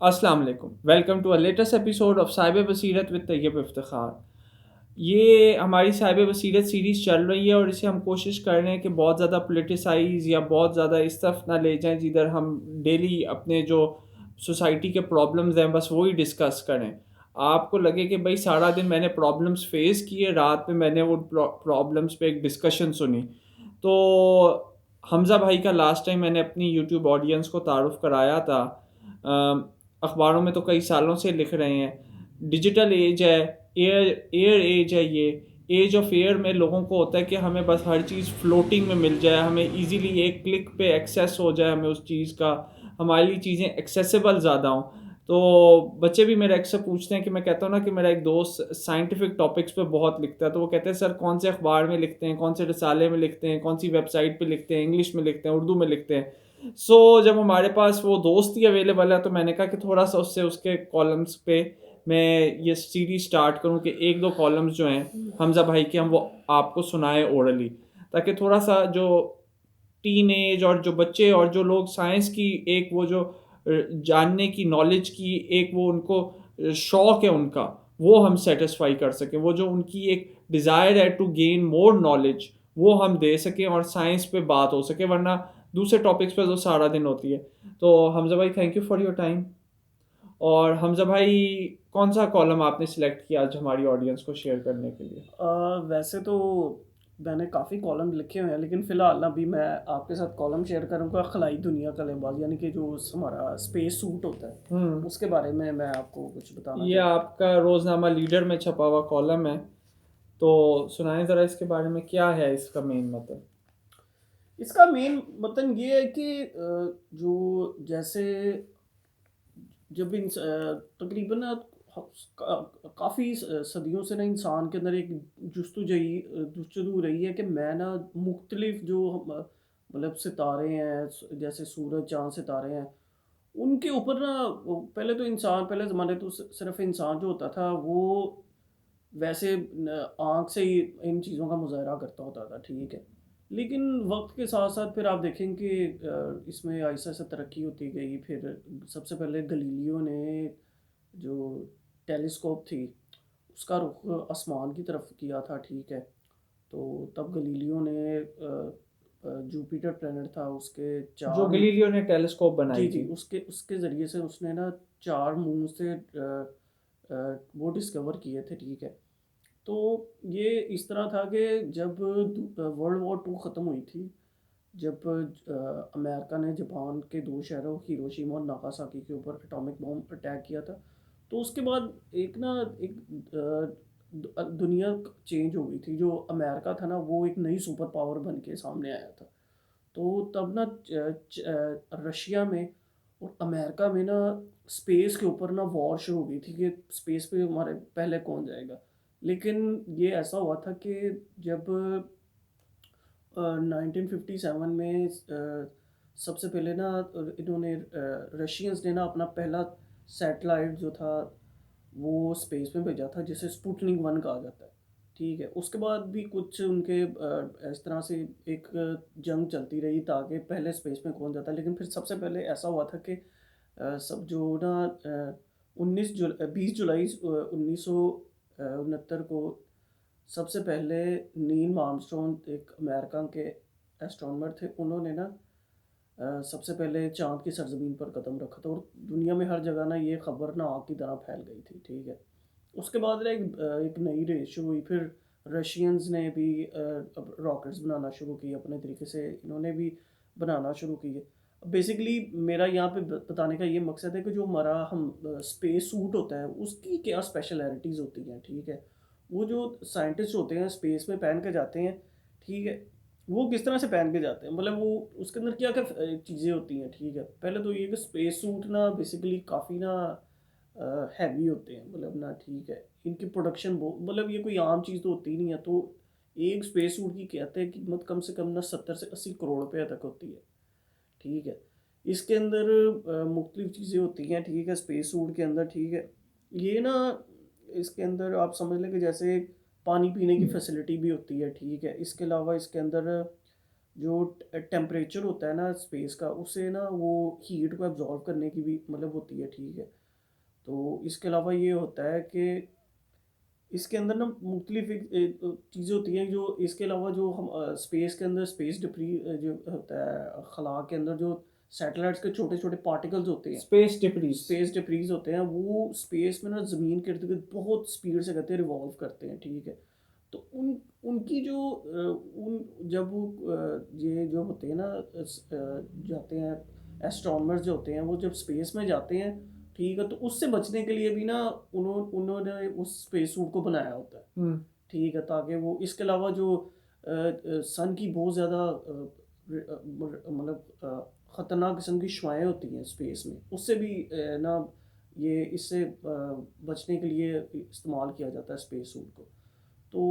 अस्सलाम वालेकुम। Welcome to a latest episode of Sahib Basirat with Tayyab Iftikhar. ये हमारी साहिब बसीरत सीरीज़ चल रही है और इसे हम कोशिश कर रहे हैं कि बहुत ज़्यादा पोलिटिसाइज़ या बहुत ज़्यादा इस तरफ ना ले जाएँ जिधर हम डेली अपने जो सोसाइटी के प्रॉब्लम्स हैं बस वही डिस्कस करें। आपको लगे कि भई सारा दिन मैंने प्रॉब्लम्स फेस किए, रात में मैंने वो प्रॉब्लम्स पे एक डिस्कशन सुनी। तो हमज़ा भाई का लास्ट टाइम मैंने अपनी यूट्यूब ऑडियंस को तारुफ़ कराया था। अखबारों में तो कई सालों से लिख रहे हैं। डिजिटल एज है, एयर एज है ये। एज ऑफ एयर में लोगों को होता है कि हमें बस हर चीज़ फ्लोटिंग में मिल जाए, हमें ईज़िली एक क्लिक पे एक्सेस हो जाए हमें उस चीज़ का, हमारे लिए चीज़ें एक्सेसिबल ज़्यादा हों। तो बच्चे भी मेरे अक्सर पूछते हैं कि मैं कहता हूँ ना कि मेरा एक दोस्त साइंटिफिक टॉपिक्स पे बहुत लिखता है, तो वो कहते हैं सर कौन से अखबार में लिखते हैं, कौन से रिसाले में लिखते हैं, कौन सी वेबसाइट पे लिखते हैं, इंग्लिश में लिखते हैं, उर्दू में लिखते हैं। जब हमारे पास वो दोस्त ही अवेलेबल है तो मैंने कहा कि थोड़ा-सा उससे उसके कॉलम्स पे मैं ये सीरीज़ स्टार्ट करूँ कि 1-2 कॉलम्स जो हैं हमज़ा भाई के हम वो आपको सुनाएँ ओरली, ताकि थोड़ा-सा जो टीनेज और जो बच्चे और जो लोग साइंस की एक वो जो जानने की, नॉलेज की एक वो उनको शौक है उनका, वो हम सैटिस्फाई कर सकें। वो जो उनकी एक डिज़ायर है टू गेन मोर नॉलेज, वो हम दे सकें और साइंस पे बात हो सके, वरना दूसरे टॉपिक्स पे तो सारा दिन होती है। तो हमज़ा भाई thank you for your time. और हमज़ा भाई कौन-सा कॉलम आपने सिलेक्ट किया आज हमारी ऑडियंस को शेयर करने के लिए? वैसे तो मैंने काफ़ी कॉलम लिखे हुए हैं, लेकिन फ़िलहाल अभी मैं आपके साथ कॉलम शेयर करूँगा खलाई दुनिया का लेबाज, यानी कि जो हमारा स्पेस सूट होता है, हुँ। उसके बारे में मैं आपको कुछ बताना ये चाहता हूँ। आपका रोज़नामा लीडर में छपा हुआ कॉलम है, तो सुनाएँ ज़रा इसके बारे में क्या है इसका मेन मतलब? इसका मेन मतलब ये है कि जो जैसे जब तकरीबन ना काफ़ी सदियों से ना इंसान के अंदर एक जुस्तजू रही है कि मैं ना मुख्तलिफ जो मतलब सितारे हैं, जैसे सूरज चाँद सितारे हैं, उनके ऊपर ना पहले तो इंसान पहले ज़माने तो सिर्फ इंसान जो होता था वो वैसे आँख से ही इन चीज़ों का मुज़ाहरा करता होता था, ठीक है। लेकिन वक़्त के साथ-साथ फिर आप देखेंगे कि इसमें आहिस्ता-आहिस्ता तरक्की होती गई। फिर सबसे पहले गलीलियो ने जो टेलीस्कोप थी, उसका रुख आसमान की तरफ किया था, ठीक है। तो तब गलीलियो ने जुपिटर प्लैनेट था, उसके जो 4 गैलीलियो ने टेलीस्कोप जी, बनाई जी, थी। उसके उसके ज़रिए से उसने ना 4 मून से वो डिस्कवर किए थे, ठीक है। तो ये इस तरह था कि जब वर्ल्ड वॉर 2 ख़त्म हुई थी, जब अमेरिका ने जापान के 2 शहरों हिरोशिमा और नागासाकी के ऊपर एटॉमिक बॉम्ब अटैक किया था, तो उसके बाद एक ना एक दुनिया चेंज हो गई थी। जो अमेरिका था ना, वो एक नई सुपर पावर बन के सामने आया था। तो तब ना रशिया में और अमेरिका में ना स्पेस के ऊपर ना वॉर शुरू हो गई थी कि स्पेस पे हमारे पहले कौन जाएगा। लेकिन ये ऐसा हुआ था कि जब 1957 में सबसे पहले ना इन्होंने रशियंस ने ना अपना पहला सैटेलाइट जो था वो स्पेस में भेजा था, जिसे स्पुतनिक 1 कहा जाता है, ठीक है। उसके बाद भी कुछ उनके इस तरह से एक जंग चलती रही ताकि पहले स्पेस में कौन जाता है। लेकिन फिर सबसे पहले ऐसा हुआ था कि सब जो ना 20 जुलाई 1969 को सबसे पहले नील आर्मस्ट्रॉन्ग एक अमेरिका के एस्ट्रोनॉमर थे। उन्होंने ना सबसे पहले चाँद की सरज़मीन पर कदम रखा था और दुनिया में हर जगह ना ये खबर ना आग की तरह फैल गई थी, ठीक है। उसके बाद ना एक नई रेस शुरू हुई। फिर रशियंस ने भी अब रॉकेट्स बनाना शुरू किए अपने तरीके से, इन्होंने भी बनाना शुरू किए। बेसिकली मेरा यहाँ पे बताने का ये मकसद है कि जो हमारा स्पेस सूट होता है, उसकी क्या स्पेशलिटीज़ होती हैं, ठीक है। वो जो साइंटिस्ट होते हैं स्पेस में पहन के जाते हैं, ठीक है। वो किस तरह से पहन के जाते हैं, मतलब वो उसके अंदर क्या-क्या चीज़ें होती हैं, ठीक है। पहले तो ये कि स्पेस सूट ना बेसिकली काफ़ी ना हैवी होते हैं, मतलब ना, ठीक है। इनकी प्रोडक्शन मतलब ये कोई आम चीज़ तो होती ही नहीं है। तो एक स्पेस सूट की कहते हैं कीमत कम से कम ना 70 से 80 करोड़ रुपए तक होती है, ठीक है। इसके अंदर मुख्तलिफ चीज़ें होती हैं, ठीक है, स्पेस सूट के अंदर, ठीक है। ये ना इसके अंदर आप समझ लें कि जैसे पानी पीने की फैसिलिटी भी होती है, ठीक है। इसके अलावा इसके अंदर जो टेम्परेचर होता है ना स्पेस का, उससे ना वो हीट को एब्जॉर्व करने की भी मतलब होती है, ठीक है। तो इसके अलावा ये होता है कि इसके अंदर ना मुख्तलिफ चीज़ें होती हैं, जो इसके अलावा जो हम स्पेस के अंदर स्पेस डिब्री जो होता है खला के अंदर, जो सैटेलाइट्स के छोटे छोटे पार्टिकल्स होते हैं, स्पेस डिब्रीज। स्पेस डिब्रीज होते हैं, वो स्पेस में ना ज़मीन के इर्द गिर्द बहुत स्पीड से कहते हैं रिवॉल्व करते हैं, ठीक है। तो उनकी जो उन जब वो ये जो होते हैं ना जाते हैं एस्ट्रोनॉमर्स जो होते हैं, वो जब स्पेस में जाते हैं, ठीक है, तो उससे बचने के लिए भी ना उन्होंने उस स्पेस सूट को बनाया होता है, हम्म। ठीक है, ताकि वो इसके अलावा जो सन की बहुत ज़्यादा मतलब ख़तरनाक किस्म की शुआएँ होती हैं स्पेस में, उससे भी ना ये इससे बचने के लिए इस्तेमाल किया जाता है स्पेस सूट को। तो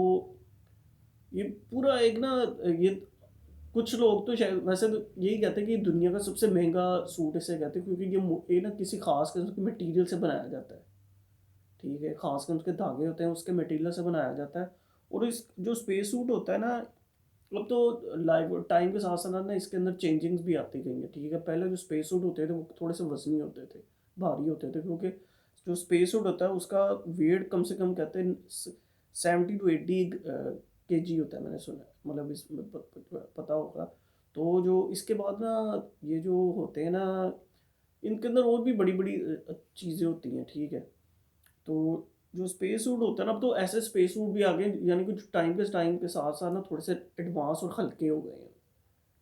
ये पूरा एक ना ये कुछ लोग तो शायद वैसे तो यही कहते हैं कि दुनिया का सबसे महंगा सूट इसे कहते हैं, क्योंकि ये ना किसी खास किस्म के मटेरियल से बनाया जाता है, ठीक है, खास कर उसके धागे होते हैं, उसके मटेरियल से बनाया जाता है। और इस जो स्पेस सूट होता है ना, अब तो लाइव टाइम के साथ साथ ना इसके अंदर चेंजिंग्स भी आती गई हैं, ठीक है। पहले जो स्पेस सूट होते थे वो थोड़े से वजनी होते थे, भारी होते थे, क्योंकि जो स्पेस सूट होता है उसका वेट कम से कम कहते हैं 70 to 80 kg होता है, मैंने सुना है, मतलब इस पता होगा। तो जो इसके बाद ना ये जो होते हैं ना, इनके अंदर और भी बड़ी बड़ी चीज़ें होती हैं, ठीक है। तो जो स्पेस सूट होता है ना, अब तो ऐसे स्पेस सूट भी आ गए, यानी कि जो टाइम के साथ साथ ना थोड़े से एडवांस और हल्के हो गए हैं,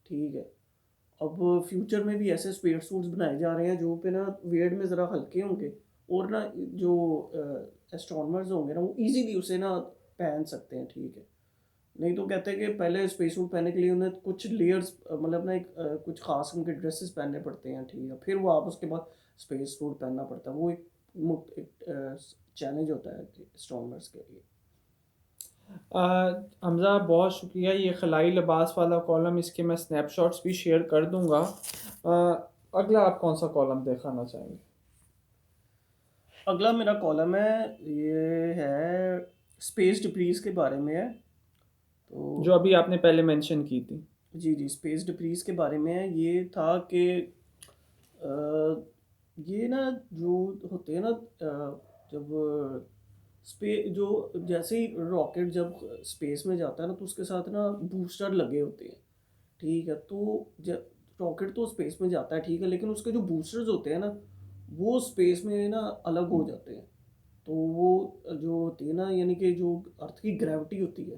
ठीक है। अब फ्यूचर में भी ऐसे स्पेस सूट्स बनाए जा रहे हैं जो पे ना वेट में ज़रा हल्के होंगे, और ना जो एस्ट्रोनॉमर्स होंगे ना वो इजीली उसे ना पहन सकते हैं, ठीक है। नहीं तो कहते हैं कि पहले स्पेस सूट पहनने के लिए उन्हें कुछ लेयर्स मतलब ना एक कुछ खास उनके ड्रेसेस पहनने पड़ते हैं, ठीक है, फिर वो आप उसके बाद स्पेस सूट पहनना पड़ता है, वो एक चैलेंज होता है एस्ट्रोनॉमर्स के लिए। हमज़ा बहुत शुक्रिया, ये खलाई लिबास वाला कॉलम, इसके मैं स्नैपशॉट्स भी शेयर कर दूंगा। अगला आप कौन सा कॉलम दिखाना चाहेंगे? अगला मेरा कॉलम है, ये है स्पेस डिब्रीज के बारे में है। तो जो अभी आपने पहले मेंशन की थी। जी जी, स्पेस डिब्रीज के बारे में है। ये था कि ये ना जो होते हैं ना जब जो जैसे ही रॉकेट जब स्पेस में जाता है ना, तो उसके साथ ना बूस्टर लगे होते हैं, ठीक है। तो जब रॉकेट तो स्पेस में जाता है, ठीक है, लेकिन उसके जो बूस्टर्स होते हैं ना, वो स्पेस में ना अलग हो जाते हैं। तो वो जो होती है ना, यानी कि जो अर्थ की ग्रेविटी होती है,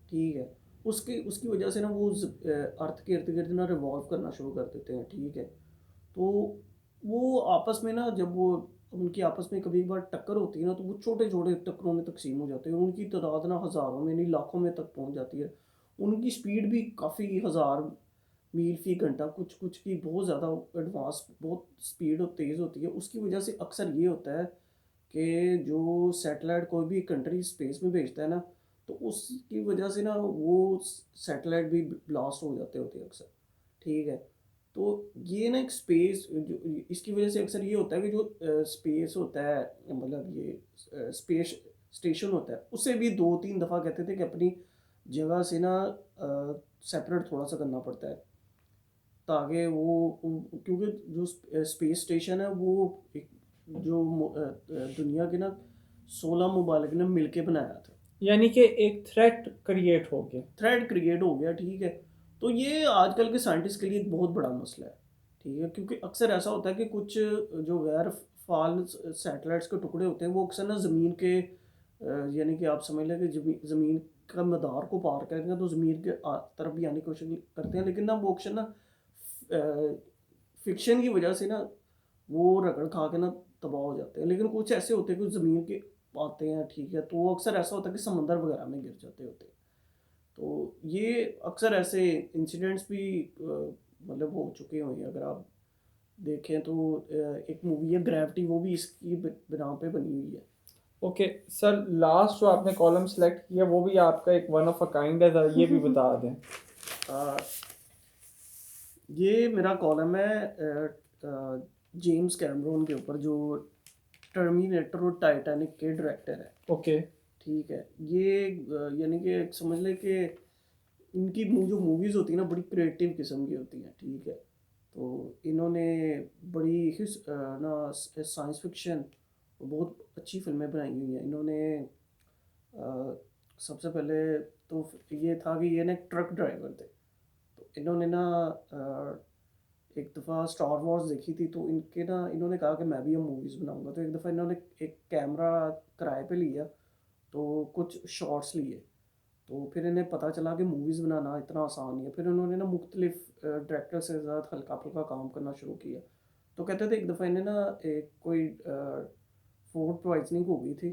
ठीक है, उसकी उसकी वजह से ना वो अर्थ के इर्द गिर्द ना रिवॉल्व करना शुरू कर देते हैं, ठीक है। तो वो आपस में ना जब वो उनकी आपस में कभी एक बार टक्कर होती है ना, तो वो छोटे छोटे टक्करों में तकसीम हो जाते हैं, और उनकी तादाद ना हज़ारों में नहीं लाखों में तक पहुंच जाती है। उनकी स्पीड भी काफ़ी हज़ार मील फी घंटा, कुछ कुछ की बहुत ज़्यादा एडवांस बहुत स्पीड और तेज़ होती है। उसकी वजह से अक्सर ये होता है कि जो सैटेलाइट कोई भी कंट्री स्पेस में भेजता है ना, तो उसकी वजह से ना वो सैटेलाइट भी ब्लास्ट हो जाते होते हैं अक्सर, ठीक है। तो ये ना एक स्पेस जो इसकी वजह से अक्सर ये होता है कि जो स्पेस होता है, मतलब ये स्पेस स्टेशन होता है, उससे भी 2-3 दफ़ा कहते थे कि अपनी जगह से ना सेपरेट थोड़ा सा करना पड़ता है, ताकि क्योंकि जो स्पेस स्टेशन है वो एक जो दुनिया के ना 16 ममालिक ने मिलके बनाया था। यानी कि एक थ्रेट क्रिएट हो गया। थ्रेड क्रिएट हो गया, ठीक है। तो ये आजकल के साइंटिस्ट के लिए एक बहुत बड़ा मसला है, ठीक है, क्योंकि अक्सर ऐसा होता है कि कुछ जो गैर फाल सैटेलाइट्स के टुकड़े होते हैं वो अक्सर ना ज़मीन के यानी कि आप समझ लें कि ज़मीन का मदार को पार करेंगे तो ज़मीन के तरफ भी आने की कोशिश करते हैं, लेकिन ना वो अक्सर ना फिक्शन की वजह से ना वो रगड़ खा के ना तबाह हो जाते हैं। लेकिन कुछ ऐसे होते हैं कि ज़मीन के आते हैं, ठीक है, तो वो अक्सर ऐसा होता है कि समंदर वगैरह में गिर जाते होते हैं। तो ये अक्सर ऐसे इंसिडेंट्स भी मतलब हो चुके हुए हैं। अगर आप देखें तो एक मूवी है ग्रेविटी, वो भी इसकी बिना पे बनी हुई है। ओके सर, लास्ट जो आपने कॉलम सेलेक्ट किया वो भी आपका एक वन ऑफ अ काइंड है, ज़रा ये भी बता दें। अ, ये मेरा कॉलम है जेम्स कैमरून के ऊपर, जो टर्मिनेटर और टाइटैनिक के डायरेक्टर है, ओके। ठीक है। ये यानी कि समझ लें कि इनकी जो मूवीज़ होती हैं ना बड़ी क्रिएटिव किस्म की होती हैं, ठीक है। तो इन्होंने बड़ी ना साइंस फिक्शन बहुत अच्छी फ़िल्में बनाई हुई हैं। इन्होंने अ, सबसे पहले तो ये था कि ये ना एक ट्रक ड्राइवर थे। तो इन्होंने ना एक दफ़ा स्टार वॉर्स देखी थी, तो इन्होंने कहा कि मैं भी अब मूवीज़ बनाऊँगा। तो एक दफ़ा इन्होंने एक कैमरा किराए पे लिया, तो कुछ शॉट्स लिए। तो फिर इन्हें पता चला कि मूवीज़ बनाना इतना आसान नहीं है। फिर उन्होंने ना मुख्तलिफ़ डायरेक्टर्स के साथ हल्का-फुल्का काम करना शुरू किया। तो कहते थे एक दफ़ा इन्हें ना एक कोई फूड पॉइज़निंग हो गई थी।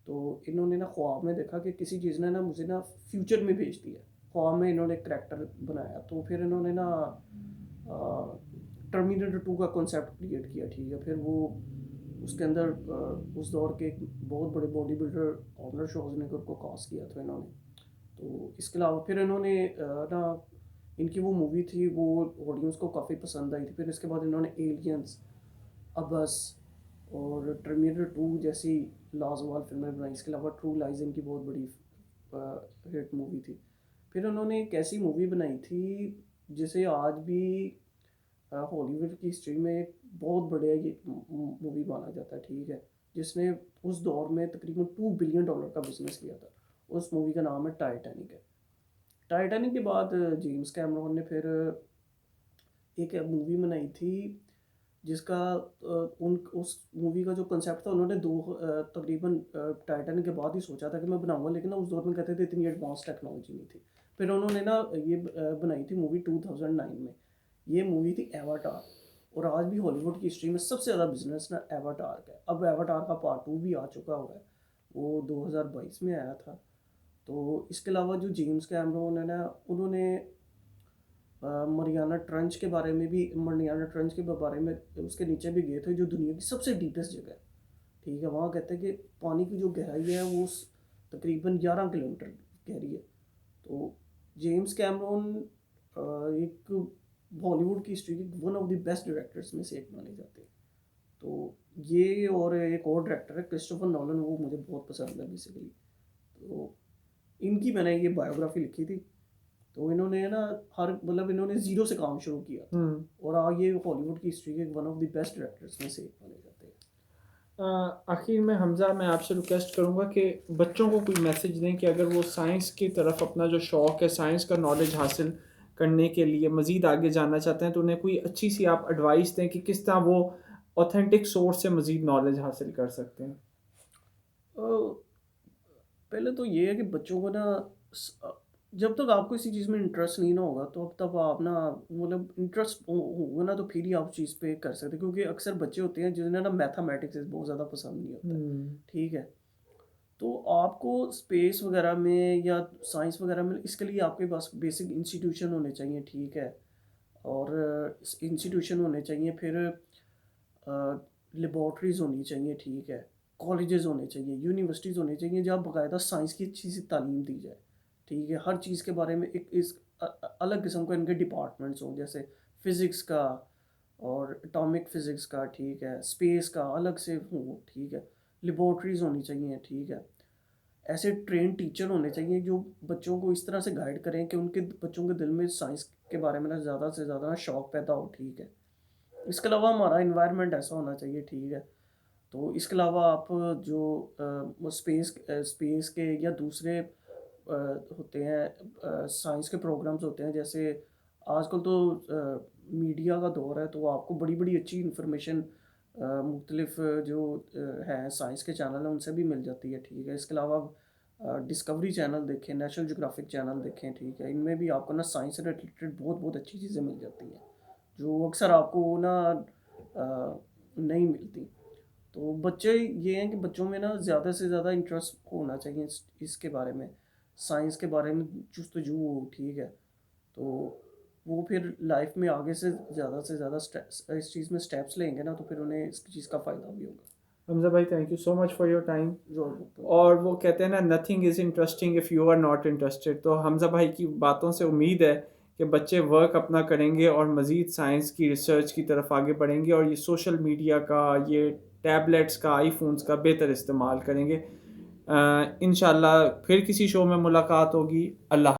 तो इन्होंने ना ख्वाब में देखा कि किसी चीज़ ने ना मुझे ना फ्यूचर में भेज दिया। ख्वाब में इन्होंने एक करैक्टर बनाया। तो फिर इन्होंने ना टर्मिनेटर 2 का कॉन्सेप्ट क्रिएट किया, ठीक है। फिर वो उसके अंदर उस दौर के एक बहुत बड़े बॉडी बिल्डर आर्नल्ड श्वार्ज़नेगर को कास्ट किया था इन्होंने। तो इसके अलावा फिर इन्होंने ना इनकी वो मूवी थी वो ऑडियंस को काफ़ी पसंद आई थी। फिर इसके बाद इन्होंने एलियंस, अबस और टर्मिनेटर 2 जैसी लाजवाब फिल्में बनाई। इसके अलावा ट्रू लाइज़ इनकी बहुत बड़ी हिट मूवी थी। फिर उन्होंने एक ऐसी मूवी बनाई थी जिसे आज भी हॉलीवुड की हिस्ट्री में एक बहुत बढ़िया ये मूवी माना जाता है, ठीक है। जिसने उस दौर में तकरीबन $2 बिलियन का बिजनेस किया था। उस मूवी का नाम है टाइटैनिक है। टाइटैनिक के बाद जेम्स कैमरॉन ने फिर एक मूवी बनाई थी जिसका उन उस मूवी का जो कंसेप्ट था उन्होंने तकरीबन टाइटैनिक के बाद ही सोचा था कि मैं बनाऊंगा, लेकिन ना उस दौर में कहते थे इतनी एडवांस टेक्नोलॉजी नहीं थी। फिर उन्होंने ना ये बनाई थी मूवी 2009 में। ये मूवी थी एवाटार, और आज भी हॉलीवुड की हिस्ट्री में सबसे ज़्यादा बिजनेस ना एवाटार का है। अब एवाटार का पार्ट 2 भी आ चुका हुआ है, वो 2022 में आया था। तो इसके अलावा जो जेम्स कैमरॉन है ना, उन्होंने मरियाना ट्रंच के बारे में उसके नीचे भी गए थे, जो दुनिया की सबसे डीपेस्ट जगह है, ठीक है। वहाँ कहते हैं कि पानी की जो गहराई है वो तकरीबन 11 किलोमीटर गहरी है। तो जेम्स कैमरॉन एक बॉलीवुड की हिस्ट्री की one of the best directors में से एक माने जाते हैं। तो ये और एक और डायरेक्टर है क्रिस्टोफर नॉलन, वो मुझे बहुत पसंद है बेसिकली। तो इनकी मैंने ये बायोग्राफी लिखी थी। तो इन्होंने ना इन्होंने ज़ीरो से काम शुरू किया था, हम्म। और आज ये हॉलीवुड की हिस्ट्री के one of the best directors में से एक माने जाते हैं। आखिर में हमज़ा, मैं आपसे रिक्वेस्ट करूँगा कि बच्चों को कोई मैसेज दें कि अगर वो साइंस की तरफ अपना जो शौक़ है, साइंस का नॉलेज हासिल करने के लिए मज़ीद आगे जानना चाहते हैं, तो उन्हें कोई अच्छी सी आप एडवाइस दें कि किस तरह वो ऑथेंटिक सोर्स से मज़ीद नॉलेज हासिल कर सकते हैं। अ, पहले तो ये है कि बच्चों को ना जब तक आपको किसी चीज़ में इंटरेस्ट नहीं ना होगा, तो अब तब आप ना इंटरेस्ट होगा ना, तो फिर ही आप चीज़ पे कर सकते हैं। क्योंकि अक्सर बच्चे होते हैं जिन्हें ना मैथमेटिक्स बहुत ज़्यादा पसंद नहीं होता है, हुँ। ठीक है। तो आपको स्पेस वगैरह में या साइंस वगैरह में इसके लिए आपके पास बेसिक इंस्टीट्यूशन होने चाहिए, ठीक है। और इंस्टीट्यूशन होने चाहिए, फिर लेबॉर्ट्रीज़ होनी चाहिए, ठीक है। कॉलेजेस होने चाहिए, यूनिवर्सिटीज़ होनी चाहिए जहाँ बाकायदा साइंस की अच्छी सी तालीम दी जाए, ठीक है। हर चीज़ के बारे में अलग किस्म के इनके डिपार्टमेंट्स हों, जैसे फ़िज़िक्स का और एटॉमिक फ़िज़िक्स का, ठीक है। स्पेस का अलग से हो, ठीक है। लेबॉर्ट्रीज़ होनी चाहिए, ठीक है। ऐसे ट्रेन टीचर होने चाहिए जो बच्चों को इस तरह से गाइड करें कि उनके बच्चों के दिल में साइंस के बारे में ना ज़्यादा से ज़्यादा शौक़ पैदा हो, ठीक है। इसके अलावा हमारा एनवायरनमेंट ऐसा होना चाहिए, ठीक है। तो इसके अलावा आप जो स्पेस के या दूसरे होते हैं साइंस के प्रोग्राम्स होते हैं, जैसे आजकल तो मीडिया का दौर है, तो आपको बड़ी-बड़ी अच्छी इन्फॉर्मेशन मुख्तलिफ जो हैं साइंस के चैनल हैं उनसे भी मिल जाती है, ठीक है। इसके अलावा डिस्कवरी चैनल देखें, नेशनल ज्योग्राफिक चैनल देखें, ठीक है। इनमें भी आपको ना साइंस से रिलेटेड बहुत-बहुत अच्छी चीज़ें मिल जाती हैं, जो अक्सर आपको ना नहीं मिलती। तो बच्चे ये हैं कि बच्चों में ना ज़्यादा से ज़्यादा इंटरेस्ट होना चाहिए इसके बारे में, साइंस के बारे में जुस्तजू हो, ठीक है। तो वो फिर लाइफ में आगे से ज़्यादा इस चीज़ में स्टेप्स लेंगे ना, तो फिर उन्हें इस चीज़ का फ़ायदा भी होगा। हमज़ा भाई, thank you so much for your time. ज़रूर। और वो कहते हैं ना, nothing is interesting if you are not interested. तो हमज़ा भाई की बातों से उम्मीद है कि बच्चे वर्क अपना करेंगे और मज़ीद साइंस की रिसर्च की तरफ आगे बढ़ेंगे और ये सोशल मीडिया का, ये टैबलेट्स का, आईफ़ोन्स का बेहतर इस्तेमाल करेंगे। इंशाल्लाह फिर किसी शो में मुलाकात होगी। अल्लाह